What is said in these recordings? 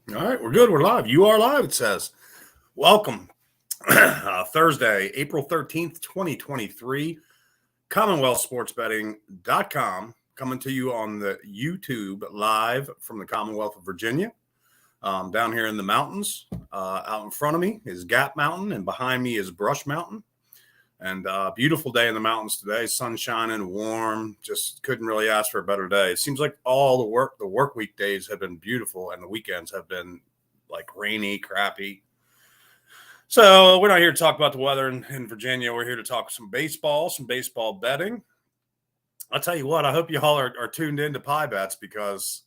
All right, we're good. We're live. You are live, it says. Welcome. Thursday, April 13th, 2023. CommonwealthSportsBetting.com coming to you on the YouTube live from the Commonwealth of Virginia. Down here in the mountains. Out in front of me is Gap Mountain, and behind me is Brush Mountain. And beautiful day in the mountains today. Sun shining, warm. Just couldn't really ask for a better day. It seems like all the work week days have been beautiful, and the weekends have been like rainy, crappy. So we're not here to talk about the weather in Virginia. We're here to talk some baseball betting. I'll tell you what, I hope you all are tuned in to Pie Bets because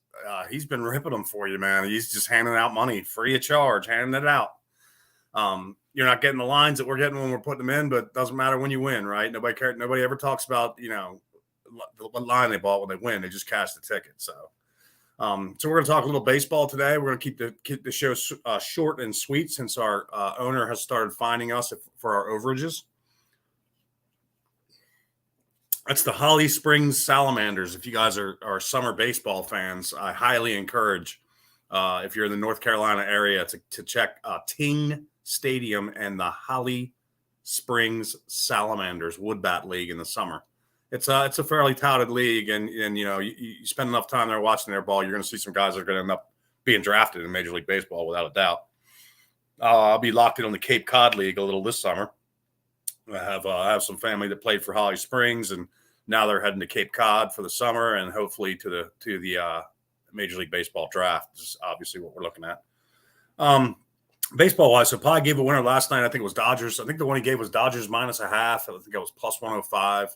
he's been ripping them for you, man. He's just handing out money free of charge, handing it out. You're not getting the lines that we're getting when we're putting them in, but it doesn't matter when you win, right? Nobody cares. Nobody ever talks about, what line they bought when they win. They just cash the ticket. So we're going to talk a little baseball today. We're going to keep the show short and sweet since our owner has started finding us for our overages. That's the Holly Springs Salamanders. If you guys are summer baseball fans, I highly encourage, if you're in the North Carolina area, to check Ting Stadium and the Holly Springs Salamanders Woodbat League in the summer. It's a fairly touted league, and you spend enough time there watching their ball, you're going to see some guys that are going to end up being drafted in Major League Baseball without a doubt. I'll be locked in on the Cape Cod League a little this summer. I have some family that played for Holly Springs, and now they're heading to Cape Cod for the summer, and hopefully to the Major League Baseball draft. This is obviously what we're looking at. Baseball wise, so Pie gave a winner last night. I think it was Dodgers. I think the one he gave was Dodgers -0.5. I think it was plus 105.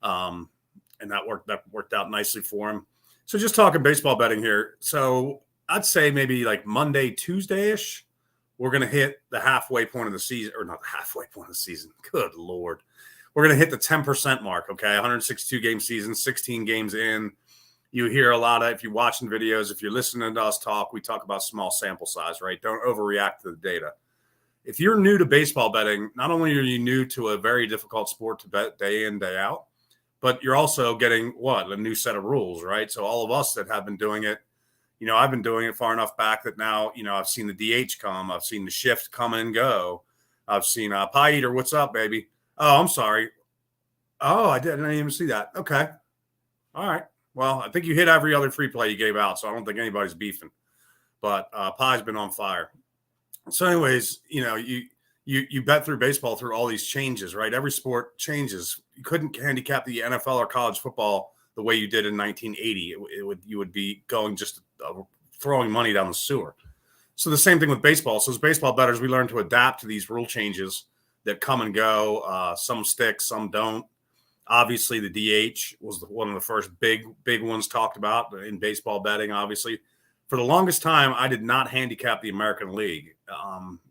And that worked out nicely for him. So just talking baseball betting here. So I'd say maybe like Monday, Tuesday-ish, we're going to hit the halfway point of the season, or not the halfway point of the season. Good Lord. We're going to hit the 10% mark, okay? 162 game season, 16 games in. You hear a lot of, if you're watching videos, if you're listening to us talk, we talk about small sample size, right? Don't overreact to the data. If you're new to baseball betting, not only are you new to a very difficult sport to bet day in, day out, but you're also getting a new set of rules, right? So all of us that have been doing it, I've been doing it far enough back that now, I've seen the DH come. I've seen the shift come and go. I've seen Pie Eater. What's up, baby? Oh, I'm sorry. Oh, I didn't even see that. Okay. All right. Well, I think you hit every other free play you gave out, so I don't think anybody's beefing. But Pie's been on fire. So anyways, you bet through baseball through all these changes, right? Every sport changes. You couldn't handicap the NFL or college football the way you did in 1980. You would be going just throwing money down the sewer. So the same thing with baseball. So as baseball bettors, we learn to adapt to these rule changes that come and go. Some stick, some don't. Obviously, the DH was one of the first big ones talked about in baseball betting, obviously. For the longest time, I did not handicap the American League.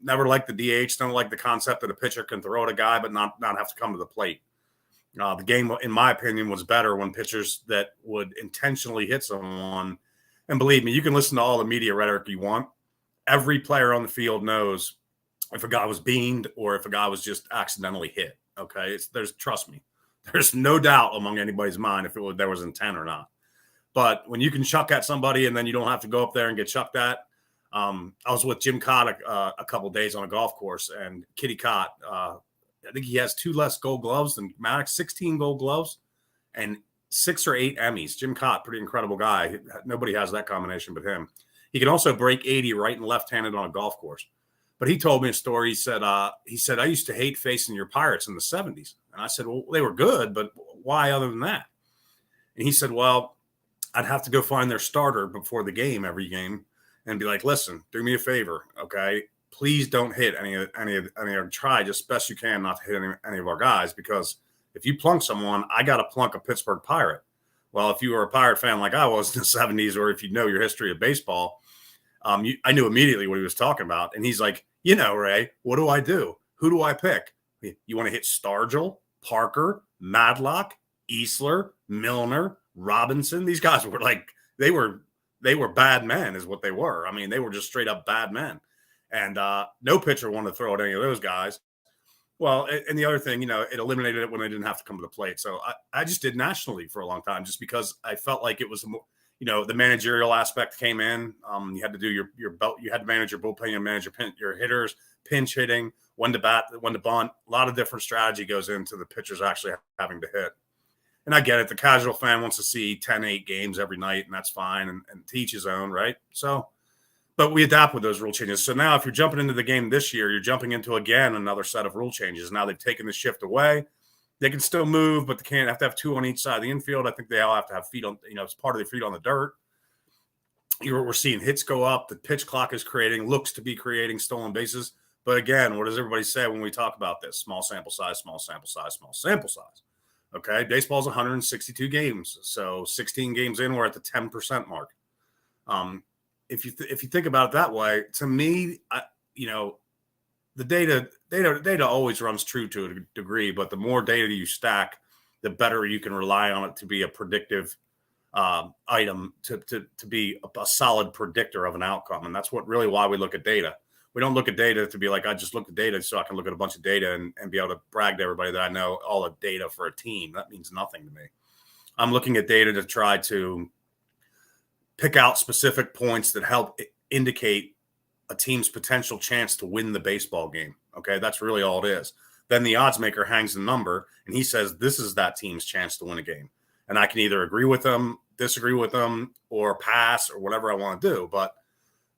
Never liked the DH. Don't like the concept that a pitcher can throw at a guy but not have to come to the plate. The game, in my opinion, was better when pitchers that would intentionally hit someone. And believe me, you can listen to all the media rhetoric you want. Every player on the field knows if a guy was beamed or if a guy was just accidentally hit. Okay, trust me. There's no doubt among anybody's mind if there was intent or not. But when you can chuck at somebody and then you don't have to go up there and get chucked at. I was with Jim Cott a couple of days on a golf course, and Kitty Cott, I think he has 2 less gold gloves than Maddox, 16 gold gloves and 6 or 8 Emmys. Jim Cott, pretty incredible guy. Nobody has that combination but him. He can also break 80 right and left-handed on a golf course. But he told me a story. He said, I used to hate facing your Pirates in the 70s. And I said, well, they were good, but why other than that? And he said, well, I'd have to go find their starter before the game, every game, and be like, listen, do me a favor, okay? Please don't hit try just best you can not to hit any of our guys, because if you plunk someone, I got to plunk a Pittsburgh Pirate. Well, if you were a Pirate fan like I was in the 70s, or if you know your history of baseball, I knew immediately what he was talking about. And he's like, Ray, what do I do? Who do I pick? You want to hit Stargell, Parker, Madlock, Easler, Milner, Robinson? These guys were like, they were bad men is what they were. I mean, they were just straight up bad men. And no pitcher wanted to throw at any of those guys. Well, and the other thing, it eliminated it when they didn't have to come to the plate. So I just did National League for a long time just because I felt like it was, the managerial aspect came in. You had to do your belt. You had to manage your bullpen and manage your hitters, pinch hitting, when to bat, when to bunt. A lot of different strategy goes into the pitchers actually having to hit. And I get it. The casual fan wants to see 10-8 games every night, and that's fine, and teach his own, right? So, but we adapt with those rule changes. So now if you're jumping into the game this year, you're jumping into, again, another set of rule changes. Now they've taken the shift away. They can still move, but they can't have to have 2 on each side of the infield. I think they all have to have feet on, it's part of their feet on the dirt. We're seeing hits go up. The pitch clock is looks to be creating stolen bases. But again, what does everybody say when we talk about this? Small sample size, small sample size, small sample size. Okay, baseball's 162 games. So 16 games in, we're at the 10% mark. If you think about it that way, to me, the data always runs true to a degree, but the more data you stack, the better you can rely on it to be a predictive item, to be a solid predictor of an outcome. And that's why we look at data. We don't look at data to be like, I just look at data so I can look at a bunch of data and be able to brag to everybody that I know all the data for a team. That means nothing to me. I'm looking at data to try to pick out specific points that help indicate a team's potential chance to win the baseball game. Okay, that's really all it is. Then the odds maker hangs the number and he says, this is that team's chance to win a game. And I can either agree with them, disagree with them, or pass, or whatever I want to do. But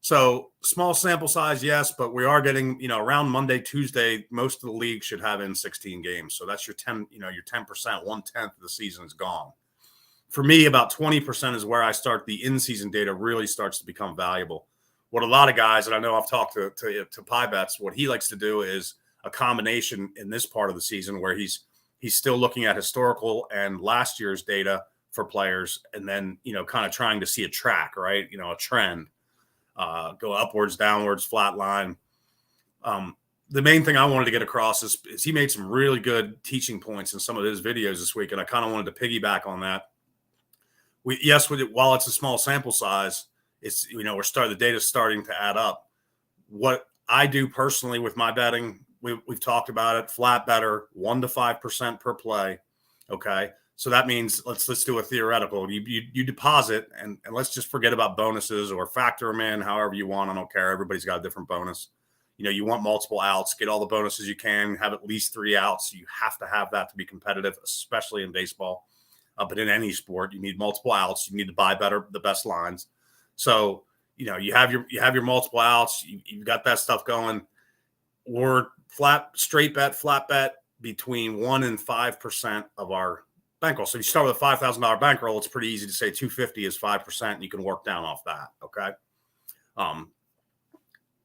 so small sample size, yes, but we are getting, around Monday, Tuesday, most of the league should have in 16 games. So that's your 10%, your 10%, 1/10 of the season is gone. For me, about 20% is where I start. The in-season data really starts to become valuable. What a lot of guys, and I know I've talked to Pie Bets, what he likes to do is a combination in this part of the season where he's still looking at historical and last year's data for players, and then, kind of trying to see a track, right? A trend, go upwards, downwards, flat line. The main thing I wanted to get across is he made some really good teaching points in some of his videos this week, and I kind of wanted to piggyback on that. While it's a small sample size, it's, the data's starting to add up. What I do personally with my betting, we've talked about it, flat better, 1 to 5% per play. Okay. So that means let's do a theoretical. You deposit and let's just forget about bonuses or factor them in however you want. I don't care. Everybody's got a different bonus. You want multiple outs, get all the bonuses you can, have at least 3 outs. You have to have that to be competitive, especially in baseball. But in any sport, you need multiple outs. You need to buy the best lines. So, you have your multiple outs. You've got that stuff going. We're flat bet between 1 and 5% of our bankroll. So if you start with a $5,000 bankroll, it's pretty easy to say 250 is 5%, and you can work down off that. Okay.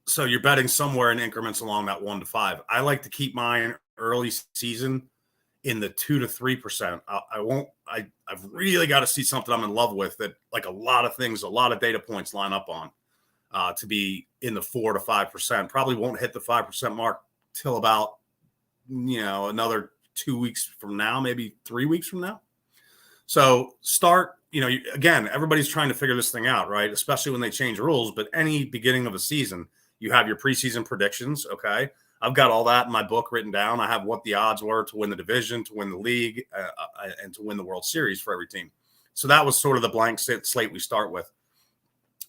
So you're betting somewhere in increments along that 1 to 5. I like to keep mine early season in the 2 to 3%. I've really got to see something I'm in love with that, like a lot of things, a lot of data points line up on to be in the 4 to 5%. Probably won't hit the 5% mark till about, another 2 weeks from now, maybe 3 weeks from now. So start, again, everybody's trying to figure this thing out, right? Especially when they change rules, but any beginning of a season, you have your preseason predictions. Okay. I've got all that in my book written down. I have what the odds were to win the division, to win the league, and to win the World Series for every team. So that was sort of the blank slate we start with.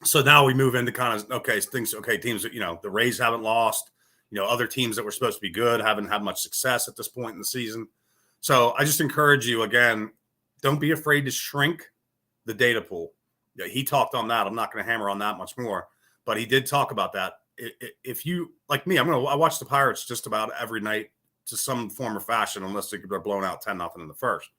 So now we move into kind of, teams, the Rays haven't lost, other teams that were supposed to be good haven't had much success at this point in the season. So I just encourage you, again, don't be afraid to shrink the data pool. He talked on that. I'm not going to hammer on that much more, but he did talk about that. If you, like me, I watch the Pirates just about every night to some form or fashion, unless they're blown out 10-0 in the first.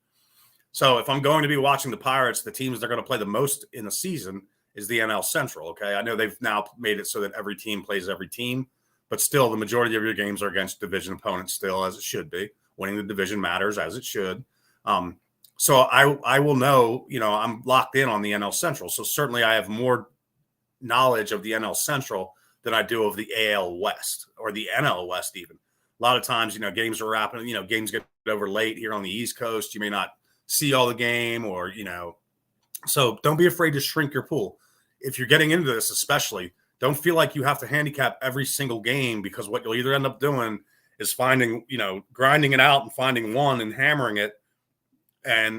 So if I'm going to be watching the Pirates, the teams they're going to play the most in the season is the NL Central. Okay. I know they've now made it so that every team plays every team, but still the majority of your games are against division opponents still, as it should be. Winning the division matters, as it should. So I will know, I'm locked in on the NL Central. So certainly I have more knowledge of the NL Central than I do of the AL West or the NL West even. A lot of times, games are wrapping, games get over late here on the East Coast. You may not see all the game or, so don't be afraid to shrink your pool. If you're getting into this, especially, don't feel like you have to handicap every single game, because what you'll either end up doing is finding, grinding it out and finding one and hammering it,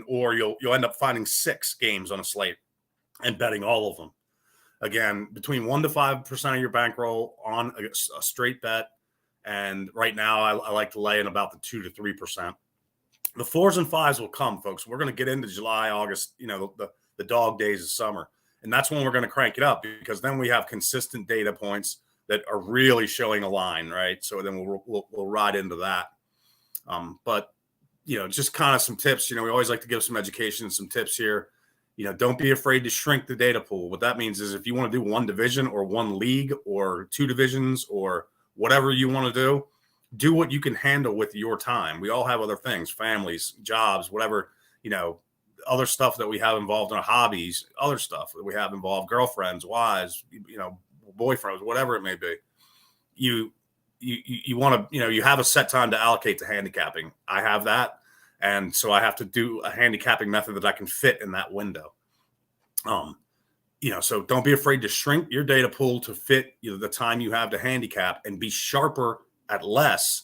or you'll end up finding 6 games on a slate. and betting all of them. Again, between 1 to 5% of your bankroll on a straight bet. And right now, I like to lay in about the 2 to 3%. The 4s and 5s will come, folks. We're going to get into July, August, the dog days of summer. And that's when we're going to crank it up, because then we have consistent data points that are really showing a line, right? So then we'll ride into that. But, just kind of some tips. We always like to give some education and some tips here. Don't be afraid to shrink the data pool. What that means is if you want to do one division or one league or two divisions or whatever you want to do what you can handle with your time. We all have other things, families, jobs, whatever, other stuff that we have involved in our hobbies, other stuff that we have involved, girlfriends, wives, boyfriends, whatever it may be. You want to, you have a set time to allocate to handicapping. I have that. And so I have to do a handicapping method that I can fit in that window. So don't be afraid to shrink your data pool to fit the time you have to handicap, and be sharper at less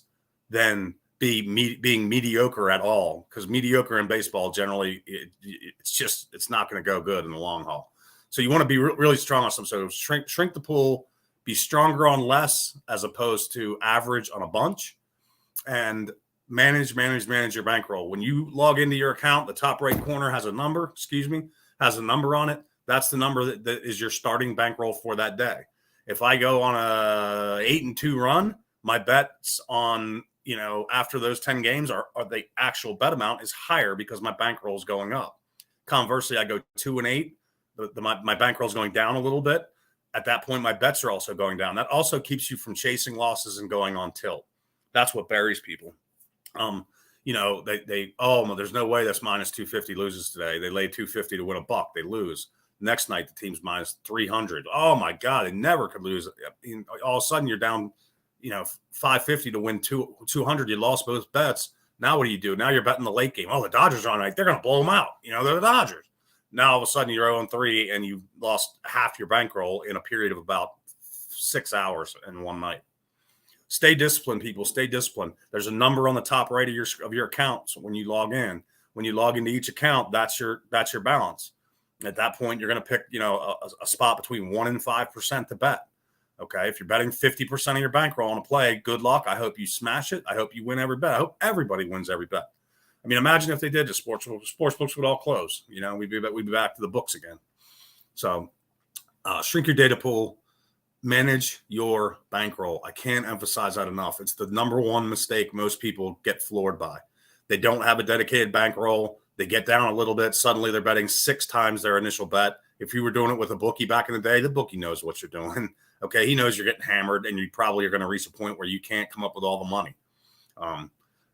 than being mediocre at all. Because mediocre in baseball, generally, it's not going to go good in the long haul. So you want to be really strong on some. So shrink the pool, be stronger on less as opposed to average on a bunch, and manage your bankroll. When you log into your account, the top right corner has a number on it. That's the number that is your starting bankroll for that day. If I go on a 8-2 run, my bets on, after those 10 games are the actual bet amount is higher because my bankroll is going up. Conversely, I go 2-8, my bankroll is going down a little bit. At that point, my bets are also going down. That also keeps you from chasing losses and going on tilt. That's what buries people. There's no way that's minus 250 loses today. They lay 250 to win a buck. They lose. Next night, the team's minus 300. Oh my God, they never could lose. All of a sudden, you're down, 550 to win 200. You lost both bets. Now what do you do? Now you're betting the late game. Oh, the Dodgers are on right. They're going to blow them out. They're the Dodgers. Now all of a sudden you're 0-3 and you lost half your bankroll in a period of about 6 hours in one night. Stay disciplined, people. Stay disciplined. There's a number on the top right of your account. So when you log into each account, that's your balance. At that point, you're going to pick, a spot between 1 and 5% to bet. Okay. If you're betting 50% of your bankroll on a play, good luck. I hope you smash it. I hope you win every bet. I hope everybody wins every bet. I mean, imagine if they did, the sports books would all close. We'd be back to the books again. So shrink your data pool, manage your bankroll. I can't emphasize that enough. It's the number one mistake most people get floored by. They don't have a dedicated bankroll. They get down a little bit. Suddenly they're betting 6 times their initial bet. If you were doing it with a bookie back in the day, the bookie knows what you're doing. Okay, he knows you're getting hammered, and you probably are going to reach a point where you can't come up with all the money.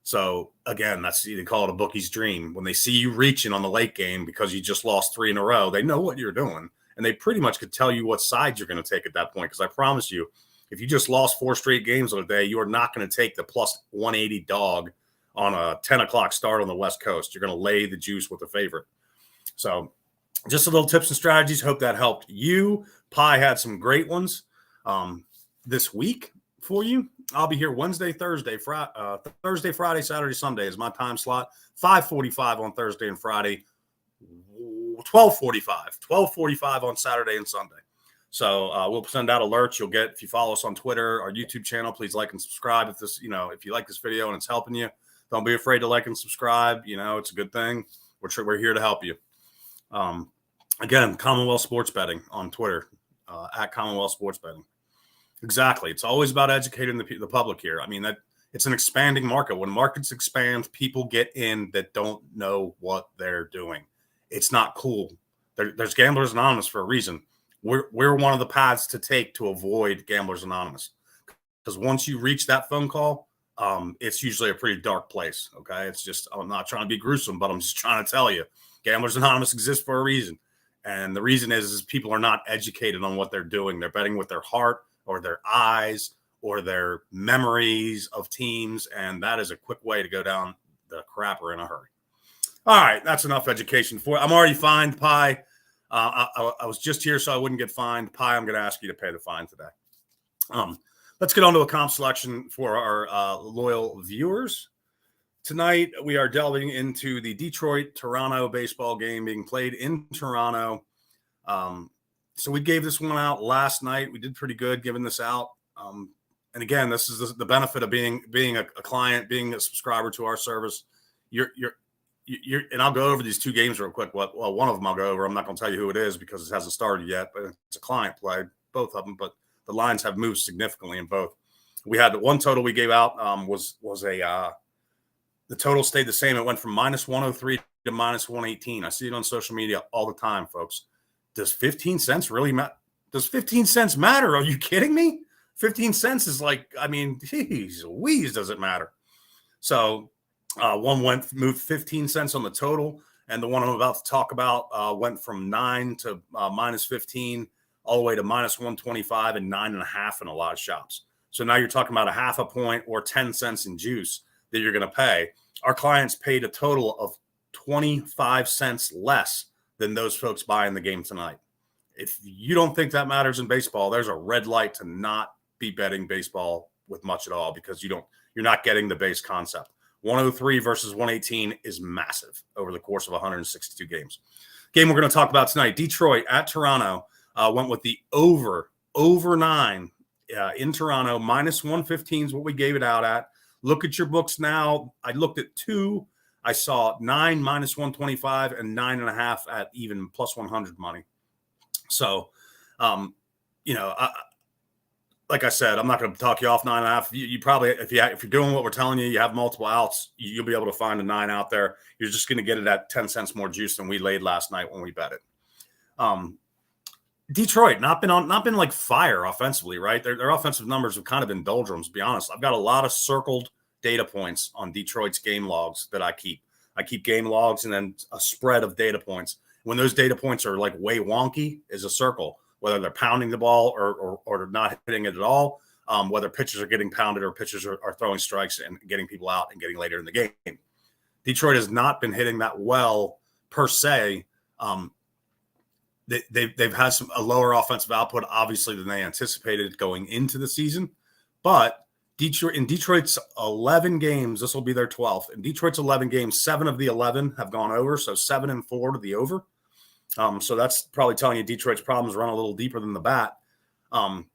So again, they call it a bookie's dream. When they see you reaching on the late game because you just lost 3 in a row, they know what you're doing, and they pretty much could tell you what side you're going to take at that point. Because I promise you, if you just lost 4 straight games on a day, you are not going to take the plus 180 dog on a 10 o'clock start on the West Coast. You're going to lay the juice with the favorite. So just a little tips and strategies. Hope that helped you. Pi had some great ones this week for you. I'll be here Wednesday, Thursday, Friday, Saturday, Sunday is my time slot. 5:45 on Thursday and Friday. 12:45 on Saturday and Sunday. So we'll send out alerts. You'll get, if you follow us on Twitter, our YouTube channel, please like and subscribe. If you like this video and it's helping you, don't be afraid to like and subscribe. It's a good thing. We're here to help you. Again, Commonwealth Sports Betting on Twitter, at Commonwealth Sports Betting. Exactly. It's always about educating the public here. I mean, that it's an expanding market. When markets expand, people get in that don't know what they're doing. It's not cool. There's Gamblers Anonymous for a reason. We're one of the paths to take to avoid Gamblers Anonymous, because once you reach that phone call, it's usually a pretty dark place. Okay. It's just, I'm not trying to be gruesome, but I'm just trying to tell you, Gamblers Anonymous exists for a reason. And the reason is people are not educated on what they're doing. They're betting with their heart or their eyes or their memories of teams. And that is a quick way to go down the crapper in a hurry. All right. That's enough education for you. I'm already fined, Pi. I was just here so I wouldn't get fined. Pi, I'm going to ask you to pay the fine today. Let's get on to a comp selection for our loyal viewers. Tonight, we are delving into the Detroit-Toronto baseball game being played in Toronto. So we gave this one out last night. We did pretty good giving this out. And again, this is the benefit of being a client, being a subscriber to our service. You're and I'll go over these two games real quick. Well, one of them I'll go over. I'm not going to tell you who it is because it hasn't started yet, but it's a client play, both of them. But the lines have moved significantly in both. We had the one total we gave out the total stayed the same. It went from minus 103 to minus 118. I see it on social media all the time, folks. Does 15 cents really matter? Does 15 cents matter? Are you kidding me? 15 cents is like, I mean, geez Louise, does it matter? So one moved 15 cents on the total, and the one I'm about to talk about went from 9 to minus 15, all the way to minus 125 and 9.5 in a lot of shops. So now you're talking about a half a point or 10 cents in juice that you're going to pay. Our clients paid a total of 25 cents less than those folks buying the game tonight. If you don't think that matters in baseball, there's a red light to not be betting baseball with much at all, because you're not getting the base concept. 103 versus 118 is massive over the course of 162 games. Game we're going to talk about tonight, Detroit at Toronto, went with the over 9 in Toronto. Minus 115 is what we gave it out at. Look at your books now. I looked at 2. I saw 9 minus 125 and 9.5 at even plus 100 money. So, like I said, I'm not going to talk you off 9.5. You probably, if you're doing what we're telling you, you have multiple outs, you'll be able to find a 9 out there. You're just going to get it at 10 cents more juice than we laid last night when we bet it. Detroit not been like fire offensively, right? Their offensive numbers have kind of been doldrums, to be honest. I've got a lot of circled data points on Detroit's game logs that I keep. I keep game logs and then a spread of data points. When those data points are like way wonky, is a circle, whether they're pounding the ball or not hitting it at all, whether pitchers are getting pounded or pitchers are throwing strikes and getting people out and getting later in the game. Detroit has not been hitting that well per se. They've had a lower offensive output, obviously, than they anticipated going into the season. But in Detroit's 11 games, this will be their 12th. In Detroit's 11 games, 7 of the 11 have gone over, so 7-4 to the over. So that's probably telling you Detroit's problems run a little deeper than the bat. And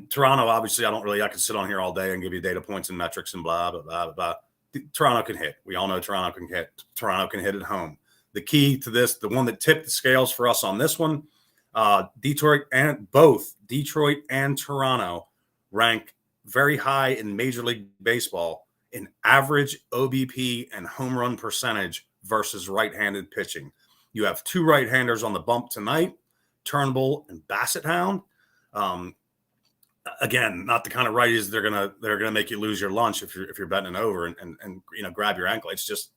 Toronto, obviously, I could sit on here all day and give you data points and metrics and blah, blah, blah, blah. Toronto can hit. We all know Toronto can hit. Toronto can hit at home. The key to this, the one that tipped the scales for us on this one, Detroit and Toronto rank very high in Major League Baseball in average OBP and home run percentage versus right-handed pitching. You have 2 right-handers on the bump tonight, Turnbull and Bassett Hound. Again, not the kind of righties they're gonna make you lose your lunch if you're betting over and grab your ankle. It's just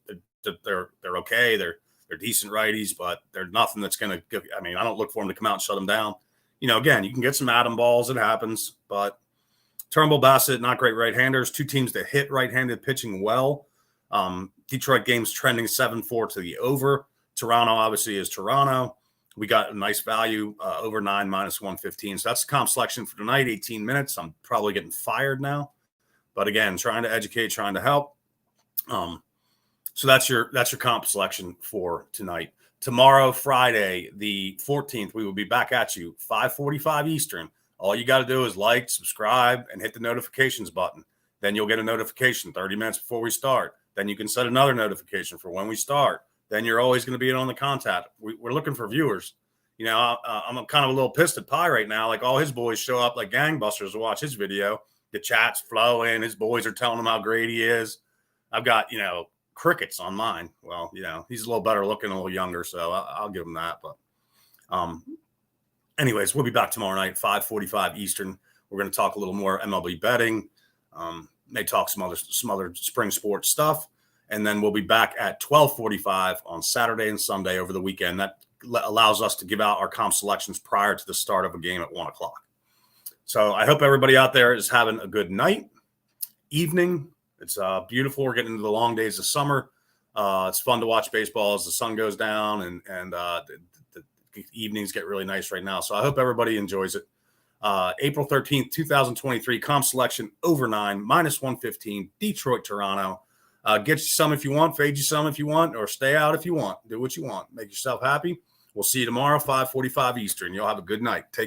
they're okay. They're decent righties, but they're nothing that's gonna. I mean, I don't look for them to come out and shut them down. Again, you can get some atom balls. It happens, but Turnbull, Bassett, not great right-handers. 2 teams that hit right-handed pitching well. Detroit games trending 7-4 to the over. Toronto obviously is Toronto. We got a nice value over 9 minus 115. So that's the comp selection for tonight. 18 minutes. I'm probably getting fired now, but again, trying to educate, trying to help. So that's your comp selection for tonight. Tomorrow, Friday, the 14th, we will be back at you 5:45 Eastern. All you got to do is like, subscribe, and hit the notifications button. Then you'll get a notification 30 minutes before we start. Then you can set another notification for when we start. Then you're always going to be on the contact. We're looking for viewers. I'm kind of a little pissed at Pi right now. Like, all his boys show up like gangbusters to watch his video. The chat's flowing. His boys are telling him how great he is. I've got, crickets on mine. Well, he's a little better looking, a little younger, so I'll give him that. But anyways, we'll be back tomorrow night, 5:45 Eastern. We're going to talk a little more MLB betting. May talk some other spring sports stuff. And then we'll be back at 12:45 on Saturday and Sunday over the weekend. That allows us to give out our comp selections prior to the start of a game at 1 o'clock. So I hope everybody out there is having a good night, evening. It's beautiful. We're getting into the long days of summer. It's fun to watch baseball as the sun goes down and the evenings get really nice right now. So I hope everybody enjoys it. April 13th, 2023, comp selection over 9, minus 115, Detroit, Toronto. Get you some if you want, fade you some if you want, or stay out if you want. Do what you want. Make yourself happy. We'll see you tomorrow, 5:45 Eastern. You'll have a good night. Take